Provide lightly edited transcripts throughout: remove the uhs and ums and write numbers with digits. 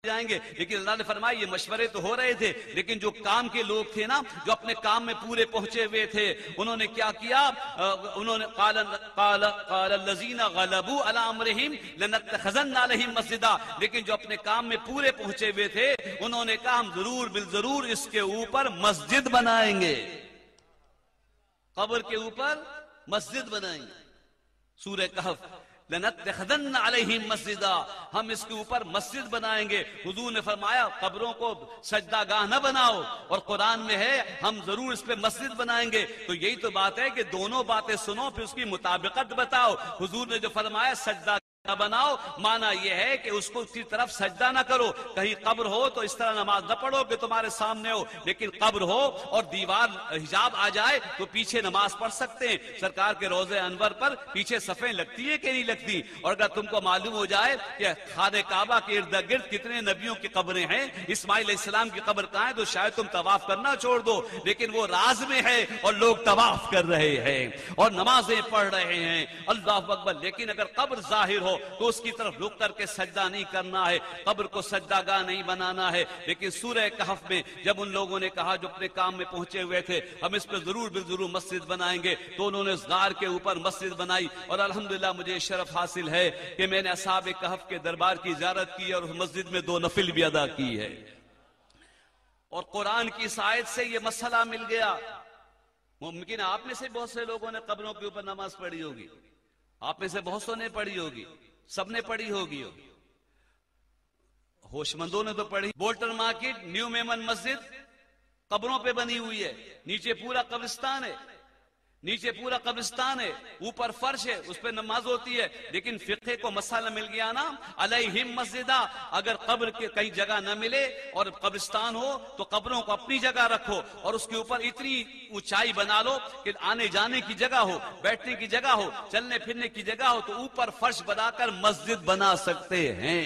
جائیں گے، لیکن اللہ نے فرمایا یہ مشورے تو ہو رہے تھے، لیکن جو کام کے لوگ تھے نا، جو اپنے کام میں پورے پہنچے ہوئے تھے، انہوں نے کیا کیا؟ انہوں نے قال الذین غلبوا علی امرہم لنتخذن علیہم مسجدا، لیکن جو اپنے کام میں پورے پہنچے ہوئے تھے انہوں نے کہا ہم ضرور بالضرور اس کے اوپر مسجد بنائیں گے، قبر کے اوپر مسجد بنائیں گے۔ سورہ کہف، لنتخذن علیہم مسجدا، ہم اس کے اوپر مسجد بنائیں گے۔ حضور نے فرمایا قبروں کو سجدہ گاہ نہ بناؤ، اور قرآن میں ہے ہم ضرور اس پہ مسجد بنائیں گے۔ تو یہی تو بات ہے کہ دونوں باتیں سنو پھر اس کی مطابقت بتاؤ۔ حضور نے جو فرمایا سجدہ نہ بناؤ، معنی یہ ہے کہ اس کو کی طرف سجدہ نہ کرو۔ کہیں قبر ہو تو اس طرح نماز نہ پڑھو کہ تمہارے سامنے ہو، لیکن قبر ہو اور دیوار حجاب آ جائے تو پیچھے نماز پڑھ سکتے ہیں۔ سرکار کے روضہ انور پر پیچھے صفیں لگتی ہے کہ نہیں لگتی؟ اور اگر تم کو معلوم ہو جائے کہ خانہ کعبہ کے ارد گرد کتنے نبیوں کی قبریں ہیں، اسماعیل علیہ السلام کی قبر کہاں ہے، تو شاید تم طواف کرنا چھوڑ دو، لیکن وہ راز میں ہے اور لوگ طواف کر رہے ہیں اور نمازیں پڑھ رہے ہیں، اللہ اکبر۔ لیکن اگر قبر ظاہر ہو تو اس کی طرف رک کر کے سجدہ نہیں کرنا ہے، قبر کو سجدہ گاہ نہیں بنانا ہے۔ لیکن سورہ کہف میں جب ان لوگوں نے کہا جو اپنے کام میں پہنچے ہوئے تھے ہم اس پہ ضرور بالضرور مسجد بنائیں گے، تو انہوں نے اس غار کے اوپر مسجد بنائی۔ اور الحمدللہ مجھے شرف حاصل ہے کہ میں نے اصحاب کہف کے دربار کی زیارت کی اور اس مسجد میں 2 نفل بھی ادا کی ہے، اور قرآن کی اس آیت سے یہ مسئلہ مل گیا۔ ممکن ہے آپ میں سے بہت سے لوگوں نے قبروں کے اوپر نماز پڑھی ہوگی، آپ میں سے بہت سو نے پڑھی ہوگی، سب نے پڑھی ہوگی، ہوش مندوں نے تو پڑھی۔ بولٹن مارکیٹ نیو میمن مسجد قبروں پہ بنی ہوئی ہے، نیچے پورا قبرستان ہے، نیچے پورا قبرستان ہے، اوپر فرش ہے، اس پہ نماز ہوتی ہے۔ لیکن فقہ کو مسئلہ مل گیا نا، علیہم مسجدہ، اگر قبر کے کئی جگہ نہ ملے اور قبرستان ہو تو قبروں کو اپنی جگہ رکھو اور اس کے اوپر اتنی اونچائی بنا لو کہ آنے جانے کی جگہ ہو، بیٹھنے کی جگہ ہو، چلنے پھرنے کی جگہ ہو، تو اوپر فرش بنا کر مسجد بنا سکتے ہیں۔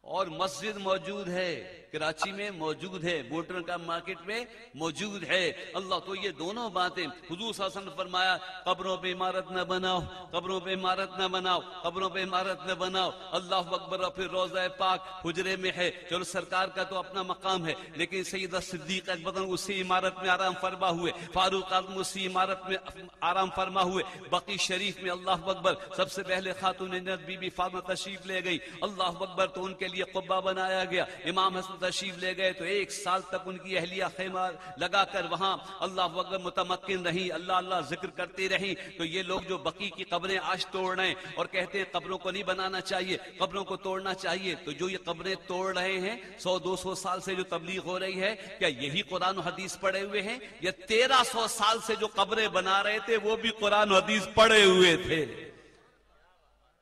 اور مسجد موجود ہے، کراچی میں موجود ہے، بولٹن کا مارکیٹ میں موجود ہے۔ اللہ، تو یہ دونوں باتیں حضور صلی اللہ علیہ وسلم نے فرمایا قبروں پہ عمارت نہ بناؤ، قبروں پہ عمارت نہ بناؤ، قبروں پہ عمارت نہ بناؤ۔ اللہ اکبر۔ اور پھر روضہ پاک حجرے میں ہے، چلو سرکار کا تو اپنا مقام ہے، لیکن سیدہ صدیق اکبر اسی عمارت میں آرام فرما ہوئے، فاروق اعظم اسی عمارت میں آرام فرما ہوئے، بقی شریف میں اللہ اکبر سب سے پہلے خاتون جنت بی بی فاطمہ تشریف لے گئی، اللہ اکبر، تو ان کے لیے قبہ بنایا گیا۔ امام حسن تشریف لے گئے تو 1 سال تک ان کی اہلیہ خیمہ لگا کر وہاں اللہ اکبر متمکن رہی، اللہ اللہ ذکر کرتی رہی۔ تو یہ لوگ جو بقی کی قبریں آج توڑ رہے ہیں اور کہتے ہیں قبروں کو نہیں بنانا چاہیے، قبروں کو توڑنا چاہیے، تو جو یہ قبریں توڑ رہے ہیں 100-200 سال سے جو تبلیغ ہو رہی ہے، کیا یہی قرآن و حدیث پڑھے ہوئے ہیں؟ یا 1300 سال سے جو قبریں بنا رہے تھے وہ بھی قرآن و حدیث پڑھے ہوئے تھے؟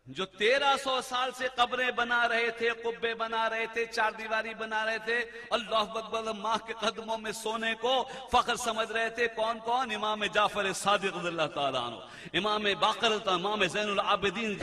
جو 1300 سال سے قبریں بنا رہے تھے، قبے بنا رہے تھے، 4 دیواری بنا رہے تھے، اللہ اکبر، ماں کے قدموں میں سونے کو فخر سمجھ رہے تھے۔ کون کون؟ امام جعفر صادق رضی اللہ تعالیٰ عنہ، امام باقر، امام زین العابدین۔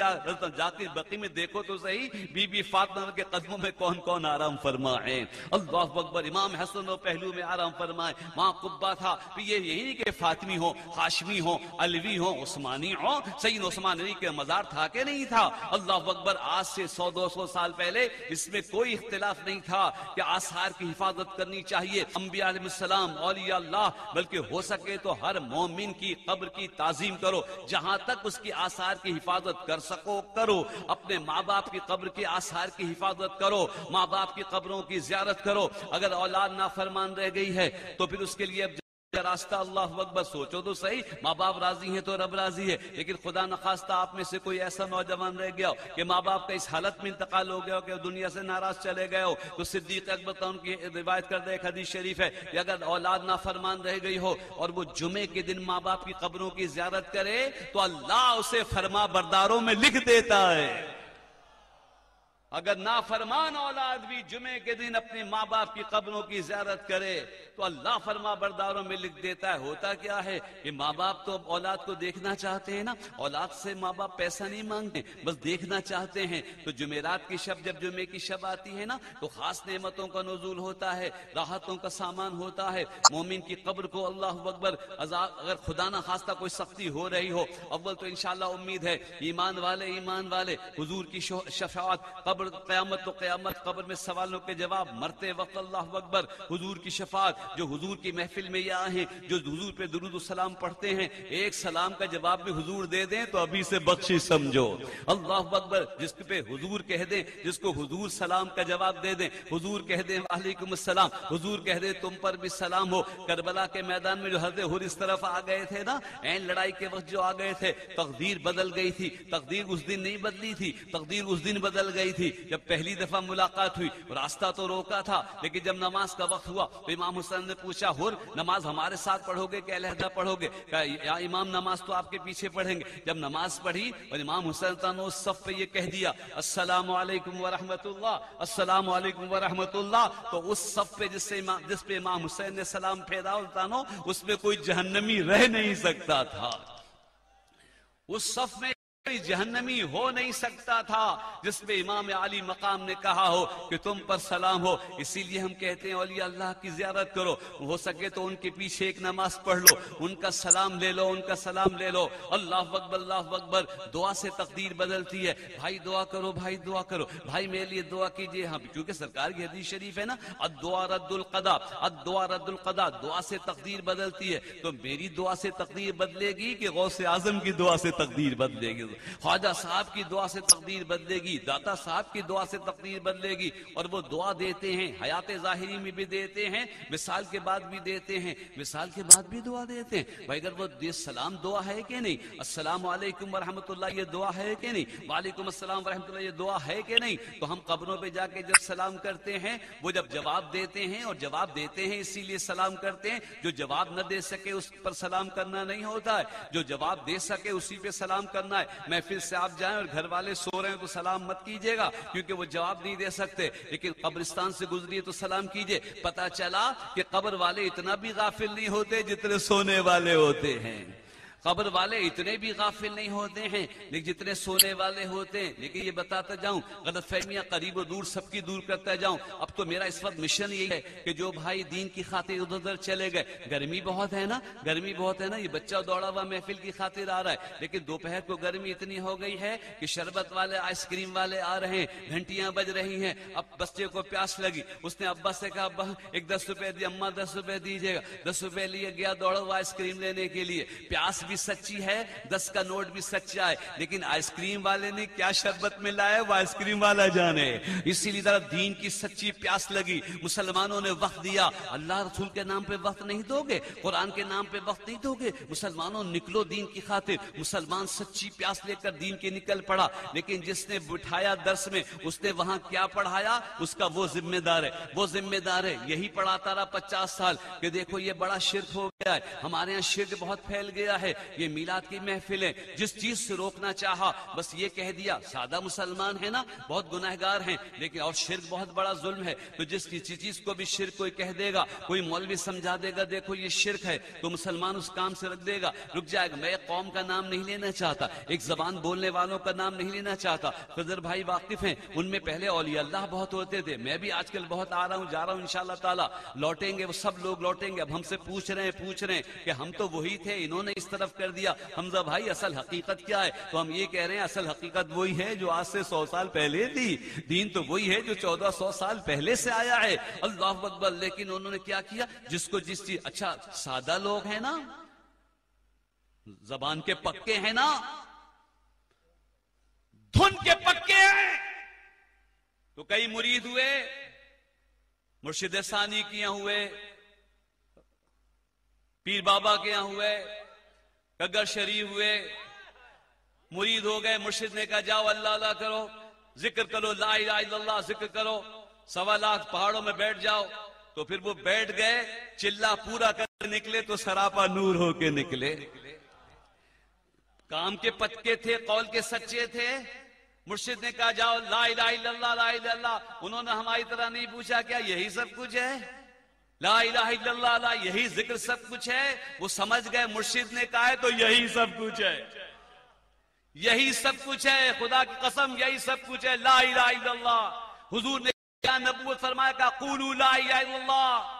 جا کے بقی میں دیکھو تو صحیح، بی بی فاطمہ کے قدموں میں کون کون آرام فرما ہے، اللہ اکبر۔ امام حسن و پہلو میں آرام فرمائے، وہاں قبہ تھا۔ یہ یہی کہ فاطمی ہو، ہاشمی ہو، علوی ہو، عثمانی ہو، سید عثمان علی کے مزار تھا کہ نہیں تھا؟ اللہ اکبر۔ آج سے 100-200 سال پہلے اس میں کوئی اختلاف نہیں تھا کہ آثار کی حفاظت کرنی چاہیے، انبیاء علیہ السلام، اولیاء اللہ، بلکہ ہو سکے تو ہر مومن کی قبر کی تعظیم کرو، جہاں تک اس کی آثار کی حفاظت کر سکو کرو۔ اپنے ماں باپ کی قبر کے آثار کی حفاظت کرو، ماں باپ کی قبروں کی زیارت کرو۔ اگر اولاد نافرمان رہ گئی ہے تو پھر اس کے لیے راستہ اللہ اکبر سوچو تو صحیح، ماں باپ راضی ہیں تو رب راضی ہے، لیکن خدا نخواستہ آپ میں سے کوئی ایسا نوجوان رہ گیا ہو کہ ماں باپ کا اس حالت میں انتقال ہو گیا ہو کہ دنیا سے ناراض چلے گئے ہو، تو صدیق اکبر ان کی روایت کردہ ایک حدیث شریف ہے کہ اگر اولاد نافرمان رہ گئی ہو اور وہ جمعے کے دن ماں باپ کی قبروں کی زیارت کرے تو اللہ اسے فرما برداروں میں لکھ دیتا ہے۔ اگر نافرمان اولاد بھی جمعے کے دن اپنے ماں باپ کی قبروں کی زیارت کرے تو اللہ فرما برداروں میں لکھ دیتا ہے۔ ہوتا کیا ہے کہ ماں باپ تو اولاد کو دیکھنا چاہتے ہیں نا، اولاد سے ماں باپ پیسہ نہیں مانگتے، بس دیکھنا چاہتے ہیں۔ تو جمعرات کی شب، جب جمعے کی شب آتی ہے نا، تو خاص نعمتوں کا نزول ہوتا ہے، راحتوں کا سامان ہوتا ہے۔ مومن کی قبر کو اللہ اکبر اگر خدا نہ خواستہ کوئی سختی ہو رہی ہو، اول تو انشاءاللہ امید ہے ایمان والے حضور کی شفاعت قبر قبر قیامت تو قیامت، قبر میں سوالوں کے جواب، مرتے وقت اللہ اکبر، حضور کی شفاعت، جو حضور کی محفل میں یہ آئے ہیں، جو حضور پہ درود و سلام پڑھتے ہیں، ایک سلام کا جواب بھی حضور دے دیں تو ابھی سے بخشش سمجھو۔ اللہ اکبر، جس پہ حضور کہہ دیں، جس کو حضور سلام کا جواب دے دیں، حضور کہہ دیں وعلیکم السلام، حضور کہہ دیں تم پر بھی سلام ہو۔ کربلا کے میدان میں جو حضرت حر اس طرف آ گئے تھے نا، این لڑائی کے وقت جو آ گئے تھے، تقدیر بدل گئی تھی۔ تقدیر اس دن نہیں بدلی تھی، تقدیر اس دن بدل گئی تھی جب پہلی دفعہ ملاقات ہوئی۔ راستہ تو روکا تھا، لیکن جب نماز کا وقت ہوا تو امام حسین نے پوچھا، حر نماز ہمارے ساتھ پڑھو گے کہ علیحدہ پڑھو گے؟ کہا یا امام نماز تو آپ کے پیچھے پڑھیں گے۔ جب نماز پڑھی اور امام حسین نے اس صف پہ یہ کہہ دیا السلام علیکم ورحمۃ اللہ، السلام علیکم ورحمۃ اللہ، تو اس صف پہ جس پہ امام حسین نے سلام پھیرا اس میں کوئی جہنمی رہ نہیں سکتا تھا۔ اس صف میں کوئی جہنمی ہو نہیں سکتا تھا جس پہ امام علی مقام نے کہا ہو کہ تم پر سلام ہو۔ اسی لیے ہم کہتے ہیں اولیاء اللہ کی زیارت کرو، ہو سکے تو ان کے پیچھے ایک نماز پڑھ لو، ان کا سلام لے لو، ان کا سلام لے لو۔ اللہ اکبر، اللہ اکبر، دعا سے تقدیر بدلتی ہے۔ بھائی دعا کرو، بھائی دعا کرو، بھائی میرے لیے دعا کیجئے۔ ہاں، کیونکہ سرکار کی حدیث شریف ہے نا، الدعاء رد القضاء، الدعاء رد القضاء، دعا سے تقدیر بدلتی ہے۔ تو میری دعا سے تقدیر بدلے گی کہ غوث اعظم کی دعا سے تقدیر بدلے گی؟ خواجہ صاحب کی دعا سے تقدیر بدلے گی، داتا صاحب کی دعا سے تقدیر بدلے گی۔ اور وہ دعا دیتے ہیں، حیات ظاہری میں بھی دیتے ہیں، وصال کے بعد بھی دیتے ہیں، وصال کے بعد بھی دعا دیتے ہیں۔ بھائی اگر وہ سلام دعا ہے کہ نہیں، السلام علیکم ورحمۃ اللہ یہ دعا ہے کہ نہیں، وعلیکم السلام ورحمۃ اللہ یہ دعا ہے کہ نہیں، تو ہم قبروں پہ جا کے جب سلام کرتے ہیں، وہ جب جواب دیتے ہیں، اور جواب دیتے ہیں اسی لیے سلام کرتے ہیں، جو جواب نہ دے سکے اس پر سلام کرنا نہیں ہوتا ہے، جو جواب دے سکے اسی پہ سلام کرنا ہے۔ محفل سے آپ جائیں اور گھر والے سو رہے ہیں تو سلام مت کیجیے گا، کیونکہ وہ جواب نہیں دے سکتے، لیکن قبرستان سے گزریے تو سلام کیجیے۔ پتہ چلا کہ قبر والے اتنا بھی غافل نہیں ہوتے جتنے سونے والے ہوتے ہیں، قبر والے اتنے بھی غافل نہیں ہوتے ہیں لیکن جتنے سونے والے ہوتے ہیں۔ لیکن یہ بتاتا جاؤں، غلط فہمیاں قریب و دور سب کی دور کرتا جاؤں۔ اب تو میرا اس وقت مشن یہی ہے کہ جو بھائی دین کی خاطر ادھر ادھر چلے گئے، گرمی بہت ہے نا، گرمی بہت ہے نا، یہ بچہ دوڑا ہوا محفل کی خاطر آ رہا ہے، لیکن دوپہر کو گرمی اتنی ہو گئی ہے کہ شربت والے، آئس کریم والے آ رہے ہیں، گھنٹیاں بج رہی ہیں۔ اب بچے کو پیاس لگی، اس نے ابا سے کہا ابا ایک 10 روپے دی، اماں 10 روپے دیجیے گا، 10 روپے لیے گیا دوڑا ہوا آئس کریم لینے کے لیے۔ پیاس بھی سچی ہے، 10 کا نوٹ بھی سچا ہے، لیکن آئس کریم والے نے کیا شربت میں لایا وہ آئس کریم والا جانے۔ اسی لیے طرح دین کی سچی پیاس لگی، مسلمانوں نے وقت دیا۔ اللہ رسول کے نام پہ وقت نہیں دو گے، قرآن کے نام پہ وقت نہیں دو گے، مسلمانوں نکلو دین کی خاطر۔ مسلمان سچی پیاس لے کر دین کے نکل پڑا، لیکن جس نے بٹھایا درس میں اس نے وہاں کیا پڑھایا اس کا وہ ذمہ دار ہے، وہ ذمہ دار ہے۔ یہی پڑھاتا رہا 50 سال کہ دیکھو یہ بڑا شرک ہو گیا ہے، ہمارے ہاں شرک بہت پھیل گیا ہے، یہ میلاد کی محفلیں جس چیز سے روکنا چاہا بس یہ کہہ دیا سادہ مسلمان ہے نا، بہت گناہگار ہیں، لیکن اور شرک بہت بڑا ظلم ہے، تو جس کسی چیز کو بھی شرک کوئی کہہ دے گا، کوئی مولوی سمجھا دے گا دیکھو یہ شرک ہے، تو مسلمان اس کام سے رکھ دے گا، رک جائے گا۔ میں ایک قوم کا نام نہیں لینا چاہتا، ایک زبان بولنے والوں کا نام نہیں لینا چاہتا، خضر بھائی واقف ہیں، ان میں پہلے اولیاء اللہ بہت ہوتے تھے، میں بھی آج کل بہت آ رہا ہوں جا رہا ہوں، انشاءاللہ تعالی لوٹیں گے، وہ سب لوگ لوٹیں گے۔ اب ہم سے پوچھ رہے ہیں کہ ہم تو وہی تھے، انہوں نے اس طرف کر دیا۔ حمزہ بھائی اصل حقیقت کیا ہے؟ تو ہم یہ کہہ رہے ہیں اصل حقیقت وہی ہے جو آج سے 100 سال پہلے تھی، دین تو وہی ہے جو 1400 سال پہلے سے آیا ہے۔ اللہ اکبر، لیکن انہوں نے کیا کیا؟ جس کو جس چیز، اچھا سادہ لوگ ہیں نا، زبان کے پکے ہیں نا، دھن کے پکے ہیں، تو کئی مرید ہوئے، مرشد ثانی کے یہاں ہوئے، پیر بابا کے یہاں ہوئے، گگر شریف ہوئے، مرید ہو گئے، مرشد نے کہا جاؤ اللہ اللہ کرو، ذکر کرو، لا الہ الا اللہ ذکر کرو، 1.25 لاکھ پہاڑوں میں بیٹھ جاؤ، تو پھر وہ بیٹھ گئے، چلا پورا کر نکلے تو سراپا نور ہو کے نکلے۔ کام کے پکے تھے، قول کے سچے تھے، مرشد نے کہا جاؤ لا الہ الا اللہ، لا الہ الا اللہ، انہوں نے ہماری طرح نہیں پوچھا کیا یہی سب کچھ ہے؟ لا الہ الا اللہ، لا یہی ذکر سب کچھ ہے؟ وہ سمجھ گئے مرشد نے کہا ہے تو یہی سب کچھ ہے، یہی سب کچھ ہے، خدا کی قسم یہی سب کچھ ہے، لا الہ الا اللہ۔ حضور نے کیا نبوت فرمایا کہ قولوا لا الہ الا اللہ،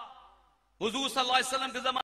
حضور صلی اللہ علیہ وسلم کے زمانے